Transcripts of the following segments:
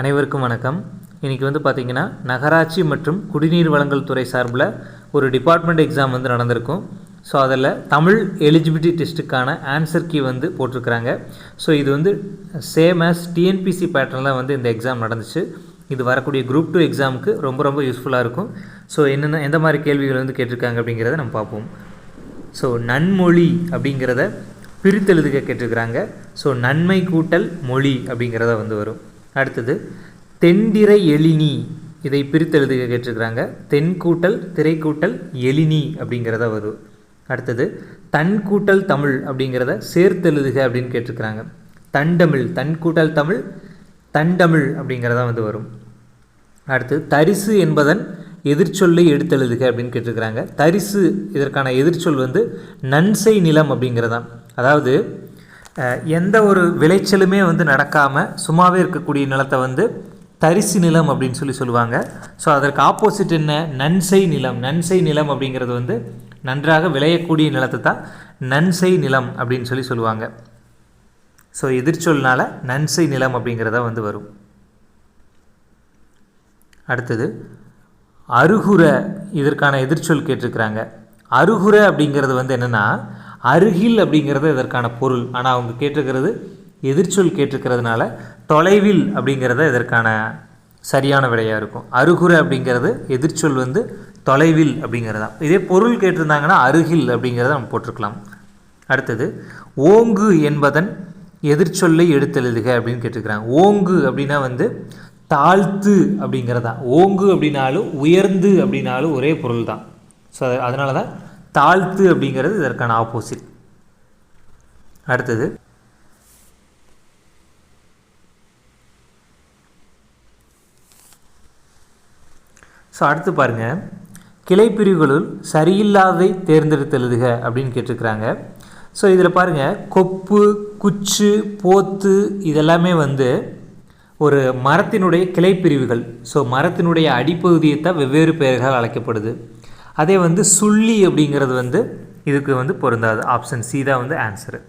அனைவருக்கும் வணக்கம். இன்றைக்கி பார்த்திங்கன்னா நகராட்சி மற்றும் குடிநீர் வழங்கல் துறை சார்பில் ஒரு டிபார்ட்மெண்ட் எக்ஸாம் நடந்திருக்கும். ஸோ அதில் தமிழ் எலிஜிபிலிட்டி டெஸ்ட்டுக்கான ஆன்சர் கீ போட்டிருக்கிறாங்க. ஸோ இது சேம் ஆஸ் டிஎன்பிசி பேட்டர்னில் இந்த எக்ஸாம் நடந்துச்சு. இது வரக்கூடிய குரூப் 2 எக்ஸாமுக்கு ரொம்ப யூஸ்ஃபுல்லாக இருக்கும். ஸோ எந்த மாதிரி கேள்விகள் கேட்டிருக்காங்க அப்படிங்கிறத நம்ம பார்ப்போம். ஸோ நன்மொழி அப்படிங்கிறத பிரித்தெழுதுக கேட்டிருக்கிறாங்க. ஸோ நன்மை கூட்டல் மொழி அப்படிங்கிறத வரும். அடுத்தது தென்திரை எழினி, இதை பிரித்தெழுதுக கேட்டிருக்கிறாங்க. தென் கூட்டல் திரை கூட்டல் எழினி அப்படிங்கிறத வரும். அடுத்தது தன் கூட்டல் தமிழ் அப்படிங்கிறத சேர்த்தெழுதுக அப்படின்னு கேட்டிருக்கிறாங்க. தண்டமிழ், தன் கூட்டல் தமிழ் தண்டமிழ் அப்படிங்கிறத வரும். அடுத்து தரிசு என்பதன் எதிர்ச்சொல்லை எடுத்தெழுதுக அப்படின்னு கேட்டிருக்கிறாங்க. தரிசு இதற்கான எதிர்ச்சொல் நன்சை நிலம் அப்படிங்கிறதான். அதாவது எந்த ஒரு விளைச்சலுமே நடக்காமல் சும்மாவே இருக்கக்கூடிய நிலத்தை தரிசு நிலம் அப்படின்னு சொல்லுவாங்க. ஸோ அதற்கு ஆப்போசிட் என்ன? நன்சை நிலம். நன்சை நிலம் அப்படிங்கிறது நன்றாக விளையக்கூடிய நிலத்தை தான் நன்சை நிலம் அப்படின்னு சொல்லுவாங்க. ஸோ எதிர்ச்சொல்னால் நன்சை நிலம் அப்படிங்கிறத வரும். அடுத்தது அருகுர, இதற்கான எதிர்ச்சொல் கேட்டிருக்கிறாங்க. அருகுர அப்படிங்கிறது என்னென்னா அருகில் அப்படிங்கிறது இதற்கான பொருள். ஆனால் அவங்க கேட்டிருக்கிறது எதிர்ச்சொல் கேட்டிருக்கிறதுனால தொலைவில் அப்படிங்கிறத இதற்கான சரியான விடையாக இருக்கும். அருகுர அப்படிங்கிறது எதிர்ச்சொல் தொலைவில் அப்படிங்கிறதா. இதே பொருள் கேட்டிருந்தாங்கன்னா அருகில் அப்படிங்கிறத நம்ம போட்டிருக்கலாம். அடுத்தது ஓங்கு என்பதன் எதிர்ச்சொல்லை எடுத்தெழுதுக அப்படின்னு கேட்டிருக்கிறாங்க. ஓங்கு அப்படின்னா தாழ்த்து அப்படிங்கிறதா. ஓங்கு அப்படின்னாலும் உயர்ந்து அப்படின்னாலும் ஒரே பொருள் தான். ஸோ அதனால தான் தாழ்த்து அப்படிங்கிறது இதற்கான ஆப்போசிட். அடுத்தது அடுத்து பாருங்கள், கிளைப்பிரிவுகளுள் சரியில்லாததை தேர்ந்தெடுத்தெழுதுக அப்படின்னு கேட்டிருக்கிறாங்க. ஸோ இதில் பாருங்கள், கொப்பு, குச்சு, போத்து இதெல்லாமே ஒரு மரத்தினுடைய கிளைப்பிரிவுகள். ஸோ மரத்தினுடைய அடிப்பகுதியை தான் வெவ்வேறு பெயர்களால் அழைக்கப்படுது. அதே சுள்ளி அப்படிங்கிறது இதுக்கு பொருந்தாது. ஆப்ஷன் சி தான் ஆன்சரு.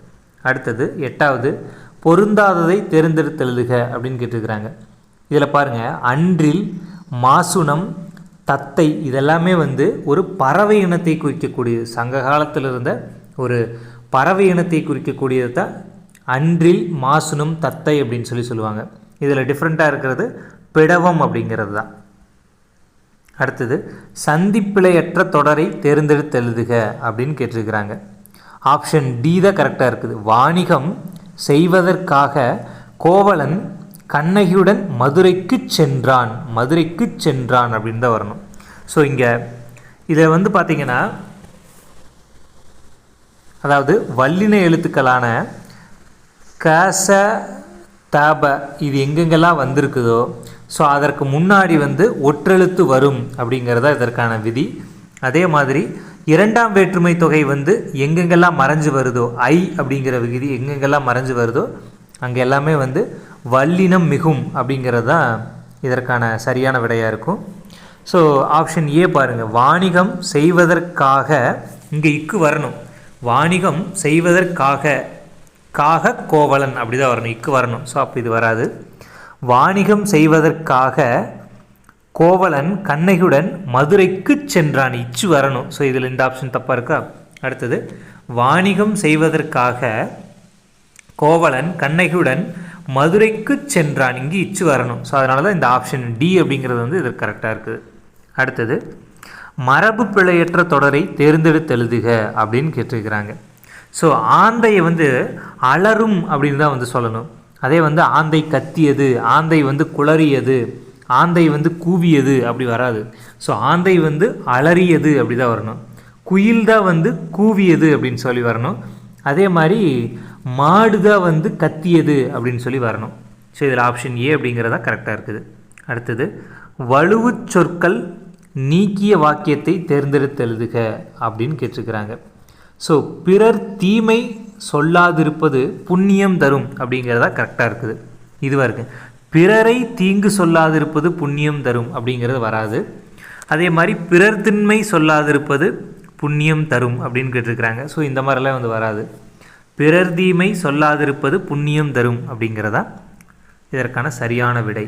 அடுத்தது 8வது பொருந்தாததை தேர்ந்தெடுத்தெழுதுக அப்படின்னு கேட்டிருக்கிறாங்க. இதில் பாருங்கள், அன்றில், மாசுணம், தத்தை இதெல்லாமே ஒரு பறவை இனத்தை குறிக்கக்கூடியது. சங்க காலத்தில் இருந்த ஒரு பறவை இனத்தை குறிக்கக்கூடியது தான் அன்றில், மாசுணம், தத்தை அப்படின்னு சொல்லுவாங்க. இதில் டிஃப்ரெண்ட்டாக இருக்கிறது பிடவம் அப்படிங்கிறது தான். அடுத்தது சந்திப்பிழையற்ற தொடரை தேர்ந்தெடுத்தெழுதுக அப்படின்னு கேட்டிருக்கிறாங்க. ஆப்ஷன் டி தான் கரெக்டாக இருக்குது. வாணிகம் செய்வதற்காக கோவலன் கண்ணகியுடன் மதுரைக்கு சென்றான். மதுரைக்கு சென்றான் அப்படின்னு தான் வரணும். ஸோ இங்கே இதை பார்த்திங்கன்னா, அதாவது வல்லின எழுத்துக்களான கச தப இது எங்கெங்கெல்லாம் வந்திருக்குதோ ஸோ அதற்கு முன்னாடி ஒற்றெழுத்து வரும் அப்படிங்கிறதா இதற்கான விதி. அதே மாதிரி இரண்டாம் வேற்றுமை தொகை எங்கெங்கெல்லாம் மறைஞ்சு வருதோ, ஐ அப்படிங்கிற விகுதி எங்கெங்கெல்லாம் மறைஞ்சு வருதோ அங்கே எல்லாமே வல்லினம் மிகும் அப்படிங்கிறது தான் இதற்கான சரியான விடையாக இருக்கும். ஸோ ஆப்ஷன் ஏ பாருங்கள், வாணிகம் செய்வதற்காக, இங்கே இக்கு வரணும். வாணிகம் செய்வதற்காக கோவலன் அப்படி தான் வரணும், இக்கு வரணும். ஸோ அப்போ இது வராது. வாணிகம் செய்வதற்காக கோவலன் கண்ணகியுடன் மதுரைக்கு சென்றான், இச்சு வரணும். ஸோ இதில் இந்த ஆப்ஷன் தப்பாக இருக்கா? அடுத்தது வாணிகம் செய்வதற்காக கோவலன் கண்ணகியுடன் மதுரைக்கு சென்றான், இங்கே இச்சு வரணும். ஸோ அதனால தான் இந்த ஆப்ஷன் டி அப்படிங்கிறது இது கரெக்டாக இருக்குது. அடுத்தது மரபு பிழையற்ற தொடரை தேர்ந்தெடுத்தெழுதுக அப்படின்னு கேட்டிருக்கிறாங்க. ஸோ ஆந்தையை அலரும் அப்படின்னு தான் சொல்லணும். அதே ஆந்தை கத்தியது, ஆந்தை குளறியது, ஆந்தை கூவியது அப்படி வராது. ஸோ ஆந்தை அலறியது அப்படி தான் வரணும். குயில் தான் கூவியது அப்படின்னு சொல்லி வரணும். அதே மாதிரி மாடு தான் கத்தியது அப்படின்னு சொல்லி வரணும். ஸோ இதில் ஆப்ஷன் ஏ அப்படிங்கிறதா கரெக்டாக இருக்குது. அடுத்தது வலுவு சொற்கள் நீக்கிய வாக்கியத்தை தேர்ந்தெடுத்தெழுதுக அப்படின்னு கேட்டிருக்கிறாங்க. ஸோ பிறர் தீமை சொல்லாதிருப்பது புண்ணியம் தரும் அப்படிங்கிறதா கரெக்டாக இருக்குது. இதுவாக இருக்குது. பிறரை தீங்கு சொல்லாதிருப்பது புண்ணியம் தரும் அப்படிங்கிறது வராது. அதே மாதிரி பிறர் திண்மை சொல்லாதிருப்பது புண்ணியம் தரும் அப்படின்னு கேட்டிருக்கிறாங்க. ஸோ இந்த மாதிரிலாம் வராது. பிறர் தீமை சொல்லாதிருப்பது புண்ணியம் தரும் அப்படிங்கிறதா இதற்கான சரியான விடை.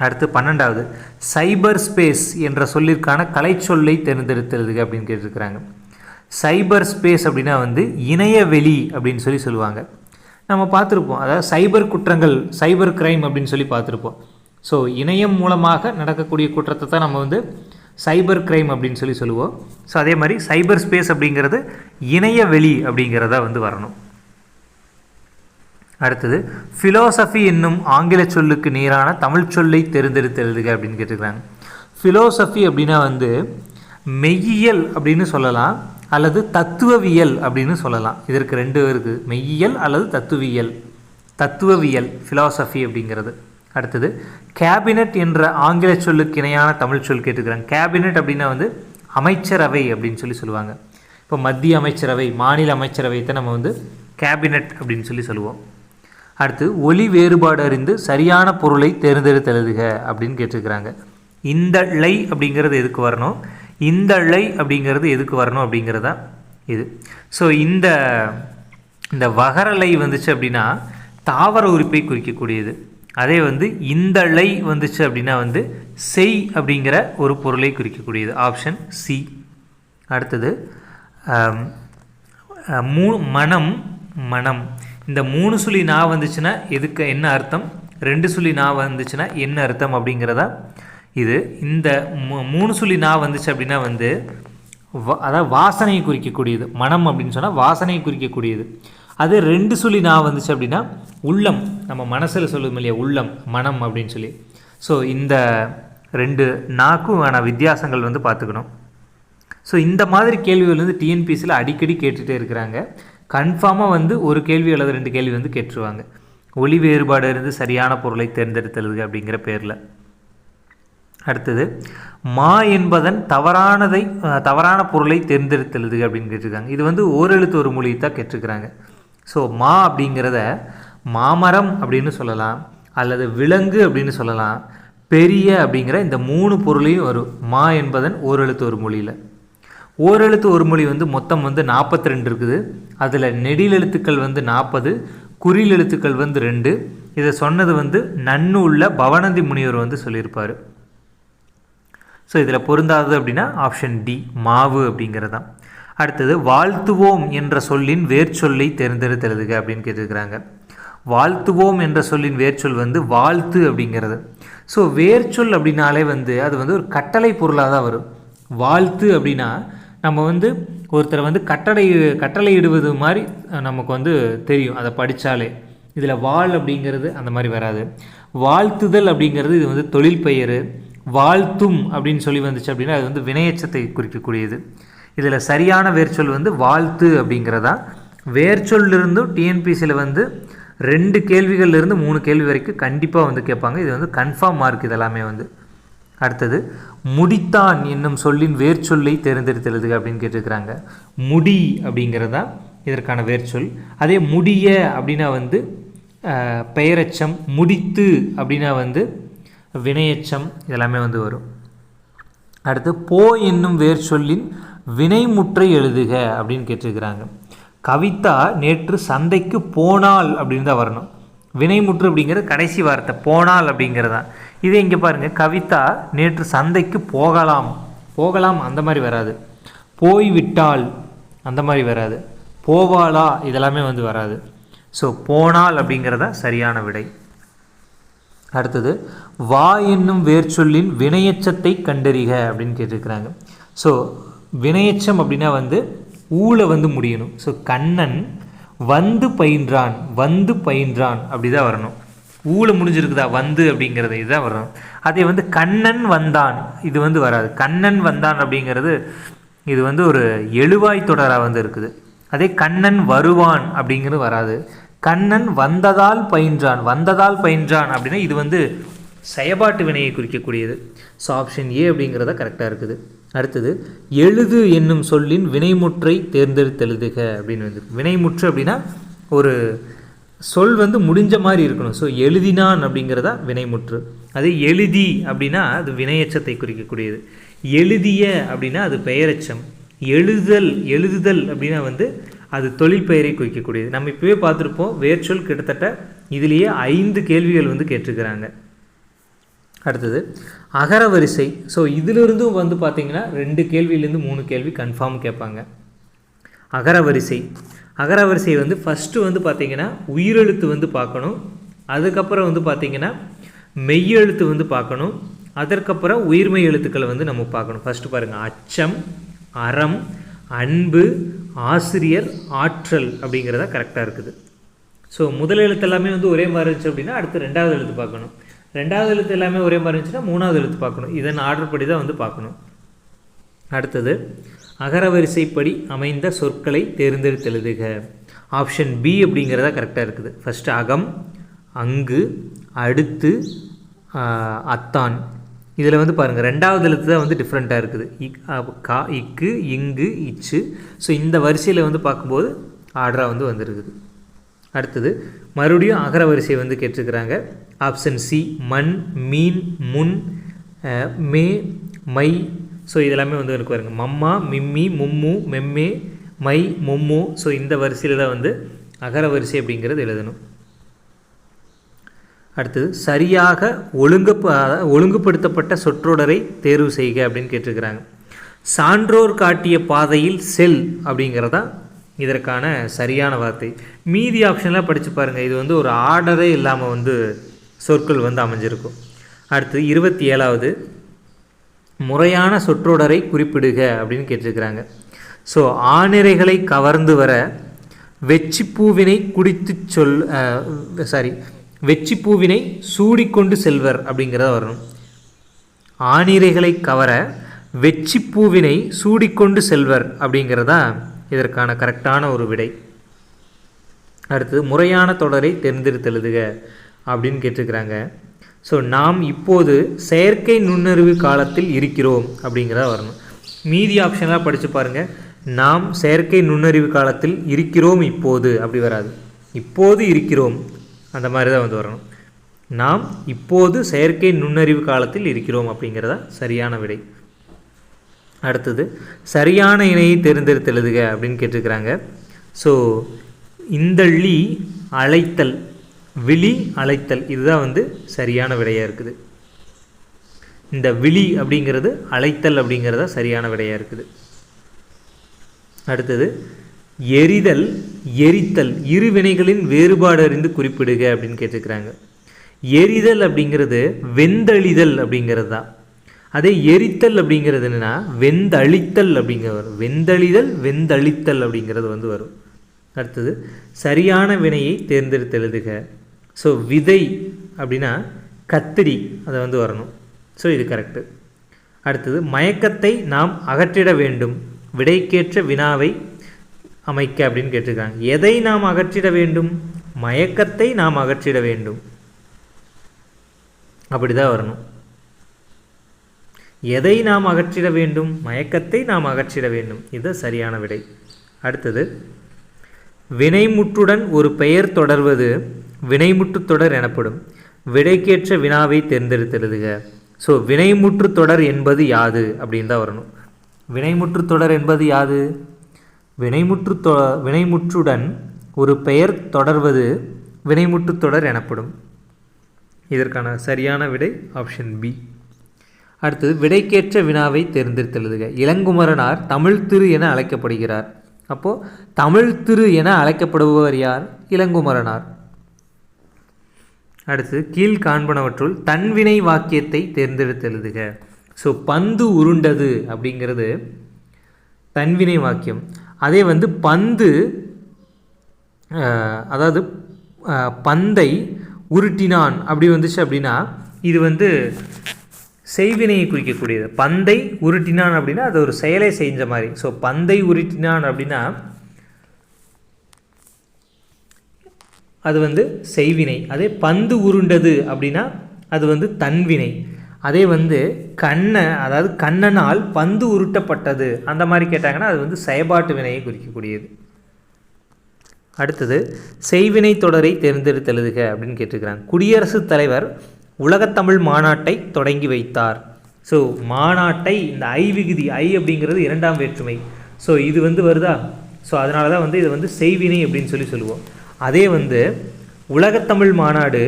அடுத்து 12வது சைபர் ஸ்பேஸ் என்ற சொல்லிற்கான கலைச்சொல்லை தேர்ந்தெடுத்தெழுதுக அப்படின்னு கேட்டிருக்கிறாங்க. சைபர் ஸ்பேஸ் அப்படின்னா வந்து இணையவெளி அப்படின்னு சொல்லுவாங்க. நம்ம பார்த்துருப்போம், அதாவது சைபர் குற்றங்கள், சைபர் கிரைம் அப்படின்னு சொல்லி பார்த்துருப்போம். ஸோ இணையம் மூலமாக நடக்கக்கூடிய குற்றத்தை தான் நம்ம வந்து சைபர் கிரைம் அப்படின்னு சொல்லுவோம். ஸோ அதே மாதிரி சைபர் ஸ்பேஸ் அப்படிங்கிறது இணையவெளி அப்படிங்கிறத வந்து வரணும். அடுத்தது ஃபிலோசஃபி என்னும் ஆங்கில சொல்லுக்கு நேரான தமிழ் சொல்லை தேர்ந்தெடுத்து எழுதுக அப்படின்னு கேட்டுக்கிறாங்க. ஃபிலோசஃபி அப்படின்னா வந்து மெய்யியல் அப்படின்னு சொல்லலாம், அல்லது தத்துவவியல் அப்படின்னு சொல்லலாம். இதற்கு ரெண்டு இருக்குது, மெய்யியல் அல்லது தத்துவவியல் ஃபிலோசஃபி அப்படிங்கிறது. அடுத்தது கேபினட் என்ற ஆங்கில சொல்லுக்கு இணையான தமிழ் சொல் கேட்டுக்கிறாங்க. கேபினட் அப்படின்னா வந்து அமைச்சரவை அப்படின்னு சொல்லுவாங்க. இப்போ மத்திய அமைச்சரவை, மாநில அமைச்சரவை தான் நம்ம வந்து கேபினட் அப்படின்னு சொல்லுவோம். அடுத்து ஒலி வேறுபாடு அறிந்து சரியான பொருளை தேர்ந்தெடுத்து எழுதுக அப்படின்னு கேட்டிருக்கிறாங்க. இந்த லை அப்படிங்கிறது எதுக்கு வரணும், இந்த லை அப்படிங்கிறது எதுக்கு வரணும் அப்படிங்கிறதா இது. ஸோ இந்த வகரலை வந்துச்சு அப்படின்னா தாவர உறுப்பை குறிக்கக்கூடியது. அதே வந்து இந்த லை வந்துச்சு அப்படின்னா வந்து செய் அப்படிங்கிற ஒரு பொருளை குறிக்கக்கூடியது. Option C. அடுத்தது மனம். இந்த 3 சுழி நா வந்துச்சுன்னா எதுக்கு என்ன அர்த்தம், 2 சுழி நா வந்துச்சுன்னா என்ன அர்த்தம் அப்படிங்கிறதா இது. இந்த 3 சுழி நா வந்துச்சு அப்படின்னா வந்து அதாவது வாசனையை குறிக்கக்கூடியது. மனம் அப்படின்னு சொன்னால் வாசனையை குறிக்கக்கூடியது. அது 2 சுழி நா வந்துச்சு அப்படின்னா உள்ளம், நம்ம மனசில் சொல்லுவோம் இல்லையா, உள்ளம் மனம் அப்படின்னு சொல்லி. ஸோ இந்த 2 நாக்கும் வித்தியாசங்கள் வந்து பார்த்துக்கணும். ஸோ இந்த மாதிரி கேள்விகள் வந்து டிஎன்பிசியில் அடிக்கடி கேட்டுகிட்டே இருக்கிறாங்க. கன்ஃபார்மாக வந்து ஒரு கேள்வி அல்லது 2 கேள்வி வந்து கேட்டுருவாங்க. ஒலி வேறுபாடு இருந்து சரியான பொருளை தேர்ந்தெடுத்தலுது அப்படிங்கிற பேரில். அடுத்தது மா என்பதன் தவறான பொருளை தேர்ந்தெடுத்தலுது அப்படின்னு கேட்டிருக்காங்க. இது வந்து ஓரெழுத்து ஒரு மொழி தான் கேட்டிருக்கிறாங்க. ஸோ மா அப்படிங்கிறத மாமரம் அப்படின்னு சொல்லலாம், அல்லது விலங்கு அப்படின்னு சொல்லலாம், பெரிய அப்படிங்கிற இந்த 3 பொருளையும் வரும் மா என்பதன் ஓரெழுத்து ஒரு மொழியில். ஓரெழுத்து ஒரு மொழி வந்து மொத்தம் வந்து 42 இருக்குது. அதில் நெடில் எழுத்துக்கள் வந்து 40, குறில் எழுத்துக்கள் வந்து 2. இதை சொன்னது வந்து நன்னு உள்ள பவனந்தி முனிவர் வந்து சொல்லியிருப்பார். ஸோ இதில் பொருந்தாதது அப்படின்னா ஆப்ஷன் டி மாவு அப்படிங்கிறதான். அடுத்தது வாழ்த்துவோம் என்ற சொல்லின் வேர்ச்சொல்லை தேர்ந்தெடுத்து எழுதுக அப்படின்னு கேட்டிருக்கிறாங்க. வாழ்த்துவோம் என்ற சொல்லின் வேர்ச்சொல் வந்து வாழ்த்து அப்படிங்கிறது. ஸோ வேர்ச்சொல் அப்படின்னாலே வந்து அது வந்து ஒரு கட்டளை பொருளாக தான் வரும். வாழ்த்து அப்படின்னா நம்ம வந்து ஒருத்தரை வந்து கட்டளை இடுவது மாதிரி நமக்கு வந்து தெரியும், அதை படித்தாலே. இதில் வாழ் அப்படிங்கிறது அந்த மாதிரி வராது. வாழ்த்துதல் அப்படிங்கிறது இது வந்து தொழில் பெயர். வாழ்த்தும் அப்படின்னு சொல்லி வந்துச்சு அப்படின்னா அது வந்து வினையச்சத்தை குறிக்கக்கூடியது. இதில் சரியான வேர்ச்சொல் வந்து வாழ்த்து அப்படிங்கிறதா. வேர்ச்சொல்லிருந்தும் டிஎன்பிசியில் வந்து 2 கேள்விகள்லேருந்து 3 கேள்வி வரைக்கும் கண்டிப்பாக வந்து கேட்பாங்க. இது வந்து கன்ஃபார்ம் மார்க் இதெல்லாமே வந்து. அடுத்தது முடித்தான் என்னும் சொல்லின் வேர்ச்சொல்லை தேர்ந்தெடுத்து எழுதுக அப்படின்னு கேட்டிருக்கிறாங்க. முடி அப்படிங்கிறதா இதற்கான வேர்ச்சொல். அதே முடிய அப்படின்னா வந்து பெயரெச்சம், முடித்து அப்படின்னா வந்து வினையச்சம், இதெல்லாமே வந்து வரும். அடுத்து போ என்னும் வேர்ச்சொல்லின் வினைமுற்றை எழுதுக அப்படின்னு கேட்டிருக்கிறாங்க. கவிதா நேற்று சந்தைக்கு போனால் அப்படின்னு தான் வரணும். வினைமுற்று அப்படிங்கிறது கடைசி வார்த்தை, போனால் அப்படிங்கிறதா. இதே இங்கே பாருங்கள், கவிதா நேற்று சந்தைக்கு போகலாம் அந்த மாதிரி வராது. போய்விட்டால் அந்த மாதிரி வராது. போவாளா இதெல்லாமே வந்து வராது. ஸோ போனால் அப்படிங்கிறதா சரியான விடை. அடுத்தது வா என்னும் வேர்ச்சொல்லின் வினையச்சத்தை கண்டறிக அப்படின்னு கேட்டிருக்கிறாங்க. ஸோ வினையச்சம் அப்படின்னா வந்து ஊழ வந்து முடியணும். ஸோ கண்ணன் வந்து பயின்றான் அப்படி தான் வரணும். ஊழ முடிஞ்சிருக்குதா வந்து அப்படிங்கிறது இதுதான் வரணும். அதே வந்து கண்ணன் வந்தான் இது வந்து வராது. கண்ணன் வந்தான் அப்படிங்கிறது இது வந்து ஒரு எழுவாய் தொடராக வந்து இருக்குது. அதே கண்ணன் வருவான் அப்படிங்கிறது வராது. கண்ணன் வந்ததால் பயின்றான் அப்படின்னா இது வந்து செயபாட்டு வினையை குறிக்கக்கூடியது. ஸோ ஆப்ஷன் ஏ அப்படிங்கிறத கரெக்டாக இருக்குது. அடுத்தது எழுது என்னும் சொல்லின் வினைமுற்றை தேர்ந்தெடுத்து எழுதுக அப்படின்னு வந்து. வினைமுற்று அப்படின்னா ஒரு சொல் வந்து முடிஞ்ச மாதிரி இருக்கணும். ஸோ எழுதினான் அப்படிங்கிறதா வினைமுற்று. அதே எழுதி அப்படின்னா அது வினையச்சத்தை குறிக்கக்கூடியது. எழுதிய அப்படின்னா அது பெயரெச்சம். எழுதுதல் அப்படின்னா வந்து அது தொழில் பெயரை குறிக்கக்கூடியது. நம்ம இப்போவே பார்த்துருப்போம், வேர்ச்சொல் கிட்டத்தட்ட இதுலேயே 5 கேள்விகள் வந்து கேட்டிருக்கிறாங்க. அடுத்தது அகரவரிசை. ஸோ இதிலிருந்தும் வந்து பார்த்திங்கன்னா 2 கேள்வியிலேருந்து 3 கேள்வி கன்ஃபார்ம் கேட்பாங்க. அகரவரிசை வந்து ஃபஸ்ட்டு வந்து பார்த்திங்கன்னா உயிரெழுத்து வந்து பார்க்கணும். அதுக்கப்புறம் வந்து பார்த்திங்கன்னா மெய்யெழுத்து வந்து பார்க்கணும். அதற்கப்புறம் உயிர்மெய் எழுத்துக்களை வந்து நம்ம பார்க்கணும். ஃபஸ்ட்டு பாருங்கள், அச்சம், அறம், அன்பு, ஆசிரியர், ஆற்றல் அப்படிங்கிறதா கரெக்டாக இருக்குது. ஸோ முதல் எழுத்து எல்லாமே வந்து ஒரே மாதிரி இருந்துச்சு அப்படின்னா அடுத்து 2வது எழுத்து பார்க்கணும். 2வது எழுத்து எல்லாமே ஒரே மாதிரி இருந்துச்சுன்னா 3வது எழுத்து பார்க்கணும். இதன் ஆர்டர் படி தான் வந்து பார்க்கணும். அடுத்தது அகரவரிசைப்படி அமைந்த சொற்களை தேர்ந்தெடுத்து எழுதுக. ஆப்ஷன் பி அப்படிங்கிறதா கரெக்டாக இருக்குது. ஃபஸ்ட்டு அகம், அங்கு, அடுத்து, அத்தான். இதில் வந்து பாருங்கள் 2வது எழுத்து தான் வந்து டிஃப்ரெண்ட்டாக இருக்குது. கா, இக்கு, இங்கு, இச்சு. ஸோ இந்த வரிசையில் வந்து பார்க்கும்போது ஆர்டராக வந்து வந்துருக்குது. அடுத்தது மறுபடியும் அகரவரிசை வந்து கேட்டிருக்கிறாங்க. ஆப்ஷன் சி மண், மீன், முன், மே, மை. ஸோ இதெல்லாமே வந்து எனக்கு பாருங்கள், மம்மா, மிம்மி, மும்மு, மெம்மே, மை, மும்மு. ஸோ இந்த வரிசையில் தான் வந்து அகரவரிசை அப்படிங்கிறது எழுதணும். அடுத்தது சரியாக ஒழுங்குபடுத்தப்பட்ட சொற்றொடரை தேர்வு செய்க அப்படின்னு கேட்டிருக்கிறாங்க. சான்றோர் காட்டிய பாதையில் செல் அப்படிங்கிறதா இதற்கான சரியான வார்த்தை. மீதி ஆப்ஷன்லாம் படித்து பாருங்கள். இது வந்து ஒரு ஆர்டரே இல்லாமல் வந்து சொற்கள் வந்து அமைஞ்சிருக்கும். அடுத்து 27வது முறையான சொற்றொடரை குறிப்பிடுக அப்படின்னு கேட்டிருக்கிறாங்க. ஸோ ஆணிரைகளை கவர்ந்து வர வெச்சிப்பூவினை வெச்சிப்பூவினை சூடிக்கொண்டு செல்வர் அப்படிங்கிறத வரணும். ஆணிரைகளை கவர வெச்சிப்பூவினை சூடிக்கொண்டு செல்வர் அப்படிங்கிறதா இதற்கான கரெக்டான ஒரு விடை. அடுத்து முறையான தொடரை தேர்ந்தெடுத்தெழுதுக அப்படின்னு கேட்டிருக்கிறாங்க. ஸோ நாம் இப்போது செயற்கை நுண்ணறிவு காலத்தில் இருக்கிறோம் அப்படிங்கிறத வரணும். மீதி ஆப்ஷன்லாம் படித்து பாருங்கள். நாம் செயற்கை நுண்ணறிவு காலத்தில் இருக்கிறோம் இப்போது அப்படி வராது. இப்போது இருக்கிறோம் அந்த மாதிரி தான் வந்து வரணும். நாம் இப்போது செயற்கை நுண்ணறிவு காலத்தில் இருக்கிறோம் அப்படிங்கிறதா சரியான விடை. அடுத்தது சரியான இணையை தேர்ந்தெடுத்து எழுதுக அப்படின்னு கேட்டிருக்கிறாங்க. ஸோ இந்த லீ அழைத்தல், விழி அழைத்தல், இதுதான் வந்து சரியான விடையாக இருக்குது. இந்த விழி அப்படிங்கிறது அழைத்தல் அப்படிங்கிறதா சரியான விடையாக இருக்குது. அடுத்தது எரிதல், எரித்தல், இரு வினைகளின் வேறுபாடு அறிந்து குறிப்பிடுக அப்படின்னு கேட்டிருக்கிறாங்க. எரிதல் அப்படிங்கிறது வெந்தழிதல் அப்படிங்கிறது தான். அதே எரித்தல் அப்படிங்கிறது என்னென்னா வெந்தழித்தல் அப்படிங்கிறது வரும். வெந்தழிதல், வெந்தழித்தல் அப்படிங்கிறது வந்து வரும். அடுத்தது சரியான வினையை தேர்ந்தெடுத்து எழுதுக. ஸோ விதை அப்படின்னா கத்திரி, அதை வந்து வரணும். ஸோ இது கரெக்டு. அடுத்தது மயக்கத்தை நாம் அகற்றிட வேண்டும், விடைக்கேற்ற வினாவை அமைக்க அப்படின்னு கேட்டிருக்காங்க. எதை நாம் அகற்றிட வேண்டும்? மயக்கத்தை நாம் அகற்றிட வேண்டும், அப்படி தான் வரணும். எதை நாம் அகற்றிட வேண்டும்? மயக்கத்தை நாம் அகற்றிட வேண்டும். இது சரியான விடை. அடுத்தது வினைமுற்றுடன் ஒரு பெயர் தொடர்வது வினைமுற்று தொடர் எனப்படும், விடைக்கேற்ற வினாவை தேர்ந்தெடுத்து எழுதுக. ஸோ வினைமுற்று தொடர் என்பது யாது அப்படின்னு தான் வரணும். வினைமுற்று தொடர் என்பது யாது? வினைமுற்றுடன் ஒரு பெயர் தொடர்வது வினைமுற்று தொடர் எனப்படும். இதற்கான சரியான விடை ஆப்ஷன் பி. அடுத்தது விடைக்கேற்ற வினாவை தேர்ந்தெடுத்து எழுதுக. இளங்குமரனார் தமிழ் திரு என அழைக்கப்படுகிறார். அப்போது தமிழ் திரு என அழைக்கப்படுபவர் யார்? இளங்குமரனார். அடுத்து கீழ்காண்பனவற்றுள் தன்வினை வாக்கியத்தை தேர்ந்தெடுத்து எழுதுக. ஸோ பந்து உருண்டது அப்படிங்கிறது தன்வினை வாக்கியம். அதே வந்து பந்து, அதாவது பந்தை உருட்டினான் அப்படி வந்துச்சு அப்படின்னா இது வந்து செய்வினையை குறிக்கக்கூடியது. பந்தை உருட்டினான் அப்படின்னா அது ஒரு செயலை செஞ்ச மாதிரி. ஸோ பந்தை உருட்டினான் அப்படின்னா அது வந்து செய்வினை. அதே பந்து உருண்டது அப்படின்னா அது வந்து தன்வினை. அதே வந்து அதாவது கண்ணனால் பந்து உருட்டப்பட்டது அந்த மாதிரி கேட்டாங்கன்னா அது வந்து செயல்பாட்டு வினையை குறிக்கக்கூடியது. அடுத்தது செய்வினை தொடரை தேர்ந்தெடுத்து எழுதுக அப்படின்னு கேட்டிருக்கிறாங்க. குடியரசுத் தலைவர் உலகத்தமிழ் மாநாட்டை தொடங்கி வைத்தார். ஸோ மாநாட்டை, இந்த ஐ விகுதி, ஐ அப்படிங்கிறது 2ஆம் வேற்றுமை. ஸோ இது வந்து வருதா? ஸோ அதனால தான் வந்து இது வந்து செய்வினை அப்படின்னு சொல்லுவோம். அதே வந்து உலகத்தமிழ் மாநாடு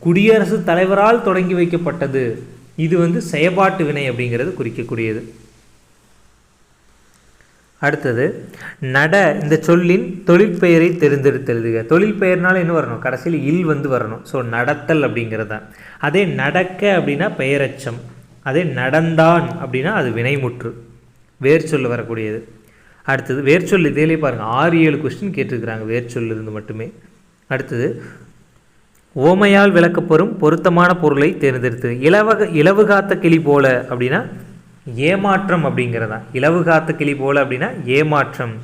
குடியரசுத் தலைவரால் தொடங்கி வைக்கப்பட்டது இது வந்து செயற்பாட்டு வினை அப்படிங்கிறது குறிக்கக்கூடியது. அடுத்தது நட, இந்த சொல்லின் தொழிற்பெயரை தேர்ந்தெடுத்தெழுதுக. தொழிற்பெயர்னால என்ன வரணும், கடைசியில் இல் வந்து வரணும். ஸோ நடத்தல் அப்படிங்கிறது தான். அதே நடக்க அப்படின்னா பெயரச்சம், அதே நடந்தான் அப்படின்னா அது வினைமுற்று, வேர்ச்சொல் வரக்கூடியது. அடுத்தது வேர்ச்சொல் இதிலே பாருங்கள் 6-7 கொஸ்டின் கேட்டிருக்கிறாங்க வேர்ச்சொல் இருந்து மட்டுமே. அடுத்தது ஓமையால் விளக்கப்பெறும் பொருத்தமான பொருளை தேர்ந்தெடுத்து. இலவு காத்த கிளி போல அப்படின்னா ஏமாற்றம் அப்படிங்கிறதா. இலவு காத்த கிளி போல அப்படின்னா ஏமாற்றம்.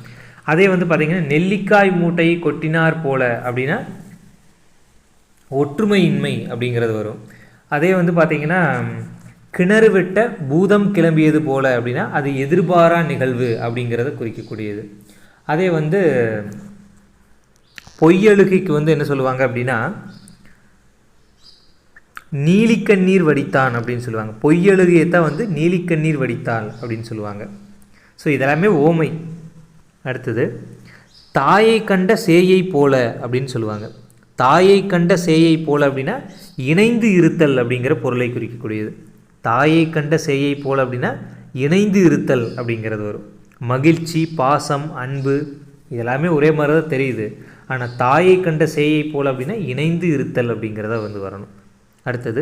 அதே வந்து பார்த்திங்கன்னா நெல்லிக்காய் மூட்டையை கொட்டினார் போல அப்படின்னா ஒற்றுமையின்மை அப்படிங்கிறது வரும். அதே வந்து பார்த்திங்கன்னா கிணறு வெட்ட பூதம் கிளம்பியது போல அப்படின்னா அது எதிர்பாரா நிகழ்வு அப்படிங்கிறத குறிக்கக்கூடியது. அதே வந்து பொய்யழுகைக்கு வந்து என்ன சொல்லுவாங்க அப்படின்னா நீலிக்கண்ணீர் வடித்தான் அப்படின்னு சொல்லுவாங்க. பொய்யழுகையை தான் வந்து நீலிக்கண்ணீர் வடித்தாள் அப்படின்னு சொல்லுவாங்க. ஸோ இதெல்லாமே ஓமை. அடுத்தது தாயை கண்ட சேயை போல அப்படின்னு சொல்லுவாங்க. தாயை கண்ட சேயை போல அப்படின்னா இணைந்து இருத்தல் அப்படிங்கிற பொருளை குறிக்கக்கூடியது. தாயை கண்ட சேயை போல அப்படின்னா இணைந்து இருத்தல் அப்படிங்கிறது வரும். மகிழ்ச்சி, பாசம், அன்பு இதெல்லாமே ஒரே மாதிரி தான் தெரியுது. ஆனால் தாயை கண்ட சேயை போல் அப்படின்னா இணைந்து இருத்தல் அப்படிங்கிறத வந்து வரணும். அடுத்தது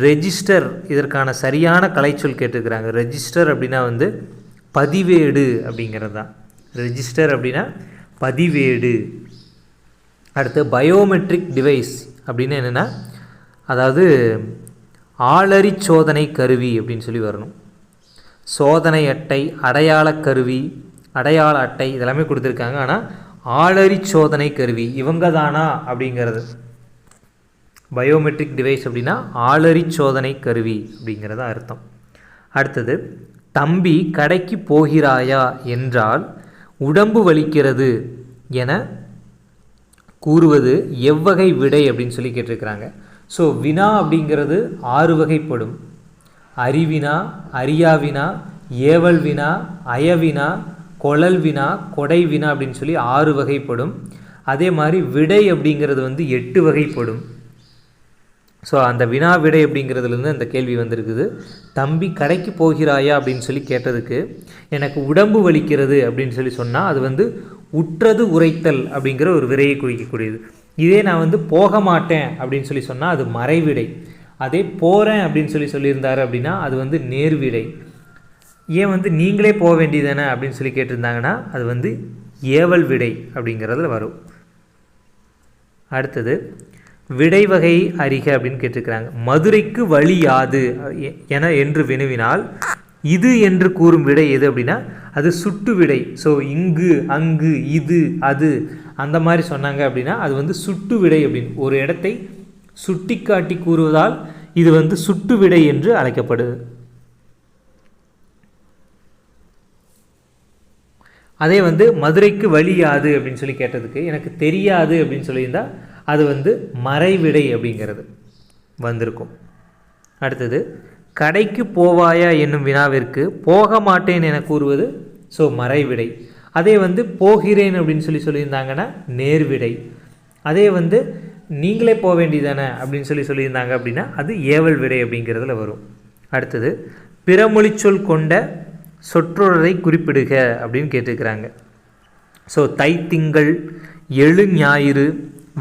ரெஜிஸ்டர், இதற்கான சரியான கலைச்சொல் கேட்டுக்கிறாங்க. ரெஜிஸ்டர் அப்படின்னா வந்து பதிவேடு அப்படிங்கிறது தான். ரெஜிஸ்டர் அப்படின்னா பதிவேடு. அடுத்து பயோமெட்ரிக் டிவைஸ் அப்படின்னு என்னென்னா அதாவது ஆளறி சோதனை கருவி அப்படின்னு சொல்லி வரணும். சோதனை அட்டை, அடையாள கருவி, அடையாள அட்டை இதெல்லாமே கொடுத்துருக்காங்க. ஆனால் ஆளறி சோதனை கருவி இவங்க தானா அப்படிங்கிறது. பயோமெட்ரிக் டிவைஸ் அப்படின்னா ஆளறி சோதனை கருவி அப்படிங்கிறத அர்த்தம். அடுத்தது தம்பி கடைக்கு போகிறாயா என்றால் உடம்பு வலிக்கிறது என கூறுவது எவ்வகை விடை அப்படின்னு சொல்லி கேட்டிருக்கிறாங்க. ஸோ வினா அப்படிங்கிறது 6 வகைப்படும். அறிவினா, அறியாவினா, ஏவல் வினா, அயவினா, கொழல் வினா, கொடை வினா அப்படின்னு சொல்லி 6 வகைப்படும். அதே மாதிரி விடை அப்படிங்கிறது வந்து 8 வகைப்படும். ஸோ அந்த வினா விடை அப்படிங்கிறதுலேருந்து அந்த கேள்வி வந்திருக்குது. தம்பி கடைக்கு போகிறாயா அப்படின்னு சொல்லி கேட்டதுக்கு எனக்கு உடம்பு வலிக்கிறது அப்படின்னு சொல்லி சொன்னால் அது வந்து உற்றது உரைத்தல் அப்படிங்கிற ஒரு விடையை குறிக்கக்கூடியது. இதே நான் வந்து போக மாட்டேன் அப்படின்னு சொல்லி சொன்னால் அது மறைவிடை. அதே போகிறேன் அப்படின்னு சொல்லியிருந்தாரு அப்படின்னா அது வந்து நேர்விடை. ஏன் வந்து நீங்களே போக வேண்டியதானே அப்படின்னு சொல்லி கேட்டிருந்தாங்கன்னா அது வந்து ஏவல் விடை அப்படிங்கிறதுல வரும். அடுத்தது விடை வகை அறிக அப்படின்னு கேட்டிருக்கிறாங்க. மதுரைக்கு வழி யாது என்று வினவினால் இது என்று கூறும் விடை எது அப்படின்னா அது சுட்டு விடை. ஸோ இங்கு, அங்கு, இது, அது அந்த மாதிரி சொன்னாங்க அப்படின்னா அது வந்து சுட்டு விடை அப்படின்னு. ஒரு இடத்தை சுட்டி காட்டி கூறுவதால் இது வந்து சுட்டு விடை என்று அழைக்கப்படுது. அதே வந்து மதுரைக்கு வழி யாது அப்படின்னு சொல்லி கேட்டதுக்கு எனக்கு தெரியாது அப்படின்னு சொல்லியிருந்தால் அது வந்து மறைவிடை அப்படிங்கிறது வந்திருக்கும். அடுத்தது கடைக்கு போவாயா என்னும் வினாவிற்கு போக மாட்டேன் என கூறுவது ஸோ மறைவிடை. அதே வந்து போகிறேன் அப்படின்னு சொல்லியிருந்தாங்கன்னா நேர்விடை. அதே வந்து நீங்களே போக வேண்டியதானே அப்படின்னு சொல்லியிருந்தாங்க அப்படின்னா அது ஏவல் விடை அப்படிங்கிறதுல வரும். அடுத்தது பிறமொழிச்சொல் கொண்ட சொற்றொடரை குறிப்பிடுக அப்படின்னு கேட்டுக்கிறாங்க. ஸோ தைத்திங்கள், எழு ஞாயிறு,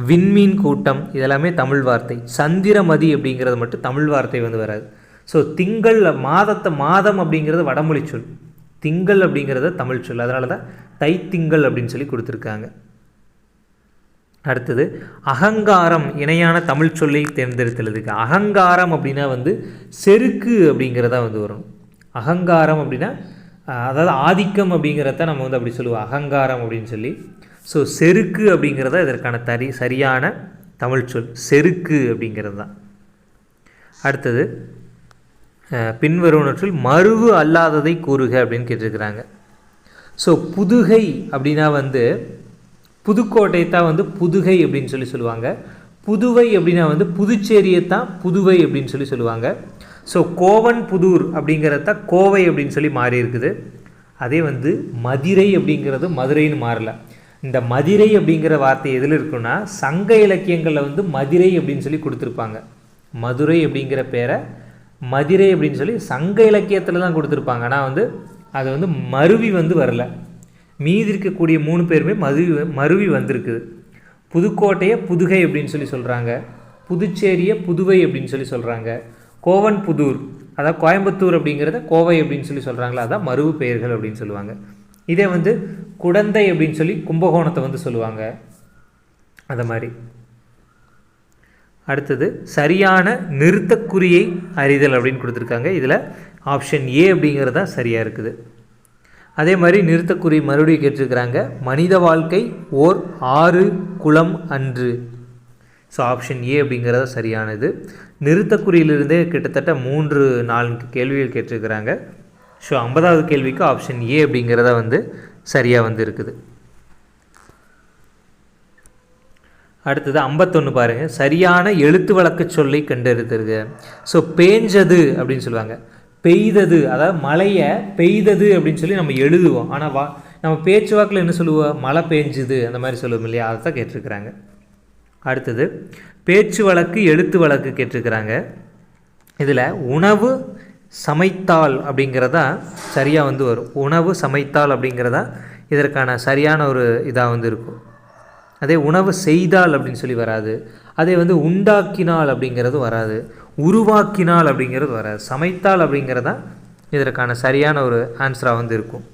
விண்மீன் கூட்டம் இதெல்லாமே தமிழ் வார்த்தை. சந்திரமதி அப்படிங்கிறது மட்டும் தமிழ் வார்த்தை வந்து வராது. ஸோ திங்கள் மாதம் அப்படிங்கிறது வடமொழி சொல், திங்கள் அப்படிங்கிறத தமிழ் சொல். அதனால தான் தைத்திங்கள் அப்படின்னு சொல்லி கொடுத்துருக்காங்க. அடுத்தது அகங்காரம் இணையான தமிழ் சொல்லை தேர்ந்தெடுத்துள்ளதுக்கு. அகங்காரம் அப்படின்னா வந்து செருக்கு அப்படிங்கிறதா வந்து வரும். அகங்காரம் அப்படின்னா அதாவது ஆதிக்கம் அப்படிங்கிறத நம்ம வந்து அப்படி சொல்லுவோம் அகங்காரம் அப்படின்னு சொல்லி. ஸோ செருக்கு அப்படிங்கிறத இதற்கான சரியான தமிழ் சொல் செருக்கு அப்படிங்கிறது தான். அடுத்தது பின்வருவனற்றில் மருவு அல்லாததை கூறுக அப்படின்னு கேட்டிருக்கிறாங்க. ஸோ புதுகை அப்படின்னா வந்து புதுக்கோட்டை தான் வந்து புதுகை அப்படின்னு சொல்லுவாங்க. புதுவை அப்படின்னா வந்து புதுச்சேரியை தான் புதுவை அப்படின்னு சொல்லுவாங்க. ஸோ கோவன் புதூர் அப்படிங்கிறத கோவை அப்படின்னு சொல்லி மாறி இருக்குது. அதே வந்து மதுரை அப்படிங்கிறது மதுரைன்னு மாறல. இந்த மதுரை அப்படிங்கிற வார்த்தை எதில் இருக்குன்னா சங்க இலக்கியங்களில் வந்து மதுரை அப்படின்னு சொல்லி கொடுத்துருப்பாங்க. மதுரை அப்படிங்கிற பேரை மதிரை அப்படின்னு சொல்லி சங்க இலக்கியத்தில் தான் கொடுத்துருப்பாங்க. ஆனால் வந்து அது வந்து மருவி வந்து வரல. மீதி இருக்கக்கூடிய 3 பேருமே மருவி வந்திருக்குது. புதுக்கோட்டையை புதுகை அப்படின்னு சொல்லி சொல்கிறாங்க, புதுச்சேரியை புதுவை அப்படின்னு சொல்லி சொல்கிறாங்க, கோவன் புதூர் அதாவது கோயம்புத்தூர் அப்படிங்கிறத கோவை அப்படின்னு சொல்லி சொல்கிறாங்களா, அதான் மருவு பெயர்கள் அப்படின்னு சொல்லுவாங்க. இதே வந்து குடந்தை அப்படின்னு சொல்லி கும்பகோணத்தை வந்து சொல்லுவாங்க. அந்த மாதிரி அடுத்தது சரியான நிறுத்தக்குறியை அறிதல் அப்படின்னு கொடுத்துருக்காங்க. இதில் ஆப்ஷன் ஏ அப்படிங்கிறது தான் சரியாக இருக்குது. அதே மாதிரி நிறுத்தக்குறி மறுபடியும் கேட்டிருக்கிறாங்க, மனித வாழ்க்கை ஓர் 6 குலம் அன்று. ஸோ ஆப்ஷன் ஏ அப்படிங்கிறது சரியானது. நிறுத்தக்குறியிலிருந்தே கிட்டத்தட்ட 3-4 கேள்விகள் கேட்டிருக்கிறாங்க. ஸோ 50வது கேள்விக்கு ஆப்ஷன் ஏ அப்படிங்கிறத வந்து சரியாக வந்து இருக்குது. அடுத்தது 51 பாருங்கள், சரியான எழுத்து வழக்கு சொல்லை கண்டெடுத்துருங்க. ஸோ பேஞ்சது அப்படின்னு சொல்லுவாங்க, பெய்தது அதாவது மழையை பெய்தது அப்படின்னு சொல்லி நம்ம எழுதுவோம். ஆனால் நம்ம பேச்சு வாக்கில் என்ன சொல்லுவோம், மழை பெஞ்சுது அந்த மாதிரி சொல்லுவோம் இல்லையா, அதை தான் கேட்டிருக்கிறாங்க. அடுத்தது பேச்சு வழக்கு எழுத்து வழக்கு கேட்டிருக்கிறாங்க. இதில் உணவு சமைத்தால் அப்படிங்கிறதா சரியாக வந்து வரும். உணவு சமைத்தால் அப்படிங்கிறதா இதற்கான சரியான ஒரு இதாக வந்து இருக்கும். அதே உணவு செய்தால் அப்படின்னு சொல்லி வராது. அதே வந்து உண்டாக்கினால் அப்படிங்கிறது வராது. உருவாக்கினால் அப்படிங்கிறது வராது. சமைத்தால் அப்படிங்கிறதா இதற்கான சரியான ஒரு ஆன்சராக வந்து இருக்கும்.